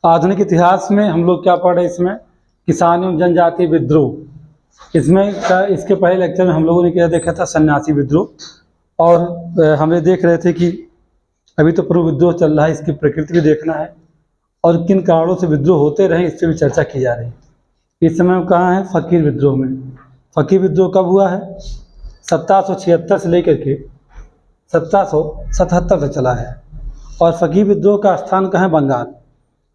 आधुनिक इतिहास में हम लोग क्या पढ़ रहे हैं इसमें, किसान एवं जनजातीय विद्रोह। इसके पहले लेक्चर में हम लोगों ने क्या देखा था, सन्यासी विद्रोह। और हमें देख रहे थे कि अभी तो पूर्व विद्रोह चल रहा है, इसकी प्रकृति भी देखना है और किन कारणों से विद्रोह होते रहे इस पर भी चर्चा की जा रही है। इस समय हम कहाँ है, फकीर विद्रोह में। फकीर विद्रोह कब हुआ है? 1776 से लेकर के 1777 तक चला है। और फकीर विद्रोह का स्थान कहाँ है? बंगाल।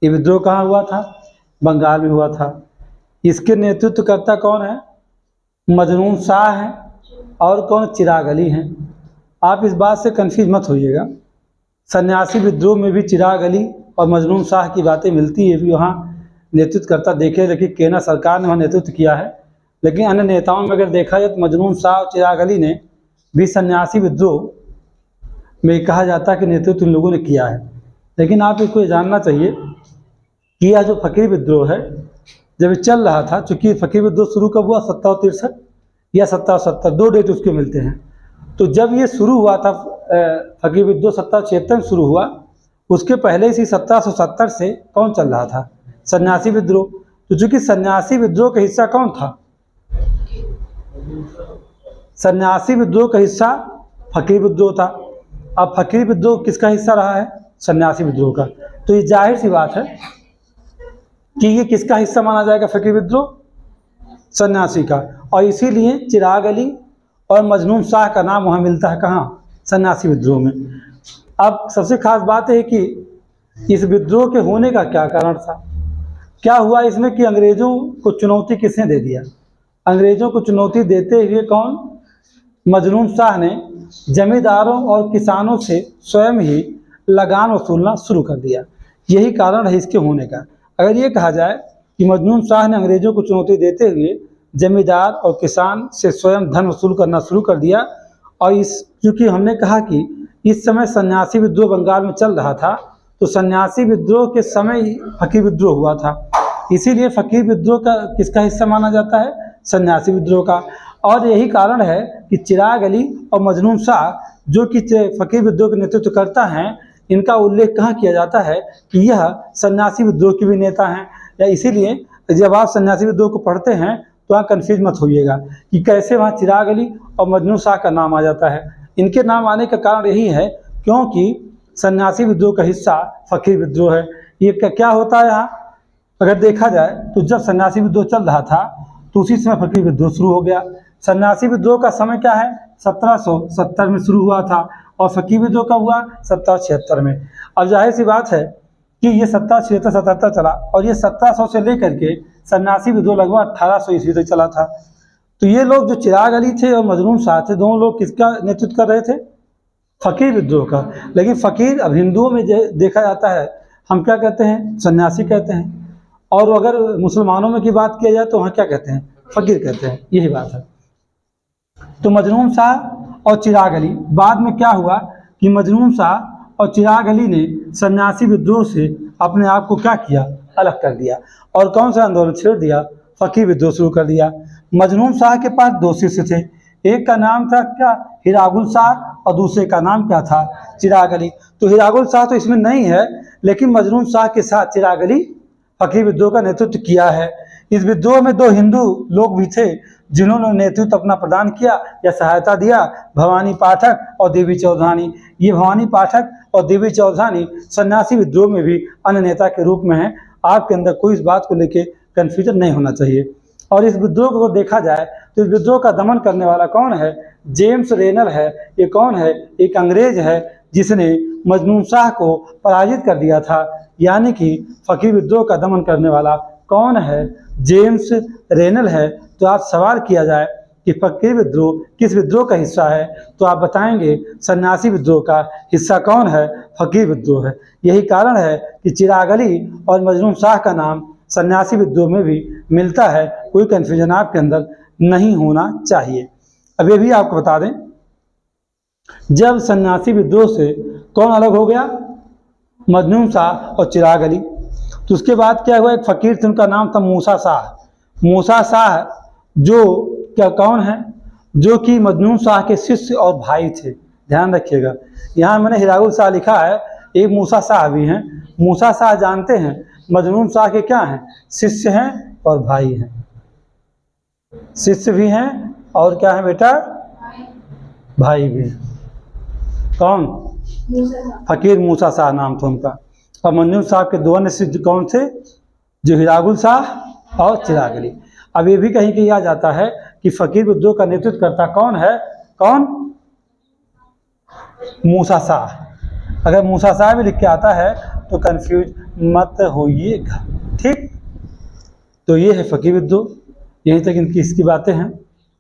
ये विद्रोह कहाँ हुआ था? बंगाल में हुआ था। इसके नेतृत्वकर्ता कौन है? मजनून शाह हैं। और कौन? चिराग अली हैं। आप इस बात से कंफ्यूज मत होइएगा, सन्यासी विद्रोह में भी चिराग अली और मजनून शाह की बातें मिलती है, भी वहाँ नेतृत्वकर्ता देखे, लेकिन केना सरकार ने वहाँ नेतृत्व किया है। लेकिन अन्य नेताओं में अगर देखा जाए तो मजनून शाह और चिराग अली ने भी सन्यासी विद्रोह में कहा जाता है कि नेतृत्व इन लोगों ने किया है। लेकिन आप इसको जानना चाहिए कि यह जो फकीर विद्रोह है, जब चल रहा था, चूँकि फकीर विद्रोह शुरू कब हुआ? 1763 या 1770, दो डेट उसके मिलते हैं। तो जब ये शुरू हुआ था फकीर विद्रोह 1776 में शुरू हुआ, उसके पहले इसी 1770 से कौन चल रहा था? सन्यासी विद्रोह। तो चूँकि सन्यासी विद्रोह का हिस्सा कौन था? सन्यासी विद्रोह का हिस्सा फकीर विद्रोह था। अब फकीर विद्रोह किसका हिस्सा रहा है? सन्यासी विद्रोह का। तो ये जाहिर सी बात है कि ये किसका हिस्सा माना जाएगा? फकीर विद्रोह सन्यासी का। और इसीलिए चिराग अली और मजनून शाह का नाम वहाँ मिलता है, कहाँ? सन्यासी विद्रोह में। अब सबसे खास बात है कि इस विद्रोह के होने का क्या कारण था? क्या हुआ इसमें कि अंग्रेजों को चुनौती किसने दे दिया? अंग्रेजों को चुनौती देते हुए कौन? मजनून शाह ने जमींदारों और किसानों से स्वयं ही लगान वसूलना शुरू कर दिया। यही कारण है इसके होने का। अगर ये कहा जाए कि मजनून शाह ने अंग्रेजों को चुनौती देते हुए जमींदार और किसान से स्वयं धन वसूल करना शुरू कर दिया, और क्योंकि हमने कहा कि इस समय सन्यासी विद्रोह बंगाल में चल रहा था, तो सन्यासी विद्रोह के समय ही फकीर विद्रोह हुआ था। इसीलिए फकीर विद्रोह का किसका हिस्सा माना जाता है? सन्यासी विद्रोह का। और यही कारण है कि चिराग अली और मजनून शाह, जो कि फकीर विद्रोह के नेतृत्व करता हैं, इनका उल्लेख कहाँ किया जाता है कि यह सन्यासी विद्रोह के भी नेता हैं। या इसीलिए जब आप सन्यासी विद्रोह को पढ़ते हैं तो वहाँ कन्फ्यूज मत होइएगा कि कैसे वहाँ चिराग अली और मजनून शाह का नाम आ जाता है। इनके नाम आने का कारण यही है क्योंकि सन्यासी विद्रोह का हिस्सा फकीर विद्रोह है। ये क्या होता है यहाँ? अगर देखा जाए तो जब सन्यासी विद्रोह चल रहा था तो उसी समय फकीर विद्रोह शुरू हो गया। सन्यासी विद्रोह का समय क्या है? 1770 में शुरू हुआ था और फकीर विद्रोह कब हुआ? 1776 में। अब जाहिर सी बात है कि ये 1776-77 चला, और ये 1700 से लेकर के सन्यासी विद्रोह लगभग 1800 ईस्वी तक चला था। तो ये लोग जो चिराग अली थे और मजनून शाह थे, दोनों लोग किसका नेतृत्व कर रहे थे? फकीर विद्रोह का। लेकिन फकीर अब हिंदुओं में देखा जाता है, हम क्या कहते हैं? सन्यासी कहते हैं। और अगर मुसलमानों में की बात किया जाए तो वहाँ क्या कहते हैं? फकीर कहते हैं। यही बात है। तो मजनून शाह और चिराग अली, बाद में क्या हुआ कि मजनून शाह और चिराग अली ने सन्यासी विद्रोह से अपने आप को क्या किया? अलग कर दिया। और कौन सा आंदोलन छेड़ दिया? फकीर विद्रोह शुरू कर दिया। मजनून शाह के पास दो शिष्य थे, एक का नाम था क्या? हिरागुल शाह, और दूसरे का नाम क्या था? चिराग अली। तो हिरागुल शाह तो इसमें नहीं है, लेकिन मजनून शाह के साथ चिराग अली फकीर विद्रोह का नेतृत्व किया है। इस विद्रोह में दो हिंदू लोग भी थे जिन्होंने नेतृत्व अपना प्रदान किया या सहायता दिया, भवानी पाठक और देवी चौधरी। ये भवानी पाठक और देवी चौधरी सन्यासी विद्रोह में भी अन्य नेता के रूप में हैं। आपके अंदर कोई इस बात को लेकर कन्फ्यूजन नहीं होना चाहिए। और इस विद्रोह को देखा जाए तो इस विद्रोह का दमन करने वाला कौन है? जेम्स रेनल है। ये कौन है? एक अंग्रेज है जिसने मजनून शाह को पराजित कर दिया था। यानी कि फकीर विद्रोह का दमन करने वाला कौन है? जेम्स रेनल है। तो आप सवाल किया जाए कि फकीर विद्रोह किस विद्रोह का हिस्सा है, तो आप बताएंगे सन्यासी विद्रोह का हिस्सा कौन है? फकीर विद्रोह है। यही कारण है कि चिराग अली और मजनून शाह का नाम सन्यासी विद्रोह में भी मिलता है। कोई कन्फ्यूजन आपके अंदर नहीं होना चाहिए। अब ये भी आपको बता दें, जब सन्यासी विद्रोह से कौन अलग हो गया? मजनून शाह और चिराग अली। तो उसके बाद क्या हुआ? एक फकीर थे, उनका नाम था मूसा शाह। मूसा शाह जो क्या कौन है? जो कि मजनून शाह के शिष्य और भाई थे। ध्यान रखिएगा, यहाँ मैंने हिरागुल शाह लिखा है, एक मूसा शाह भी हैं। मूसा शाह जानते हैं, मजनून शाह के क्या हैं? शिष्य हैं और भाई हैं। शिष्य भी हैं और क्या है बेटा? भाई भी। कौन? फकीर मूसा शाह नाम था उनका। और मजनून साहब के दो अन्य शिष्य कौन थे? जो हिरागुल शाह और चिराग अली। अब ये भी कहीं कहीं आ जाता है कि फकीर विद्रोह का नेतृत्व करता कौन है? कौन? मूसा शाह। अगर मूसा शाह भी लिख के आता है तो कंफ्यूज मत होइएगा, ठीक। तो ये है फकीर विद्रोह, यहीं तक इनकी इसकी बातें हैं।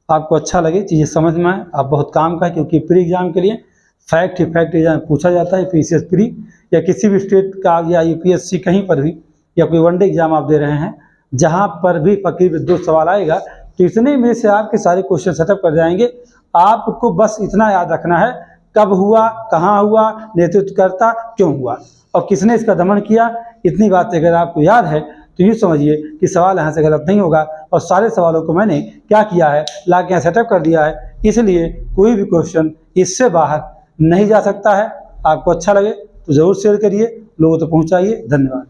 आपको अच्छा लगे, चीज़ें समझ में आए, आप बहुत काम का है, क्योंकि प्री एग्जाम के लिए फैक्ट एग्जाम पूछा जाता है। पीसीएस प्री या किसी भी स्टेट का या यूपीएससी कहीं पर भी, या कोई वनडे एग्जाम आप दे रहे हैं, जहाँ पर भी फकीर विद्रोह सवाल आएगा तो इतने में से आपके सारे क्वेश्चन सेटअप कर जाएंगे। आपको बस इतना याद रखना है, कब हुआ, कहाँ हुआ, नेतृत्व करता क्यों हुआ और किसने इसका दमन किया। इतनी बातें अगर आपको याद है तो ये समझिए कि सवाल यहाँ से गलत नहीं होगा। और सारे सवालों को मैंने क्या किया है, ला के यहाँ सेटअप कर दिया है, इसलिए कोई भी क्वेश्चन इससे बाहर नहीं जा सकता है। आपको अच्छा लगे तो ज़रूर शेयर करिए, लोगों तक पहुँचाइए। धन्यवाद।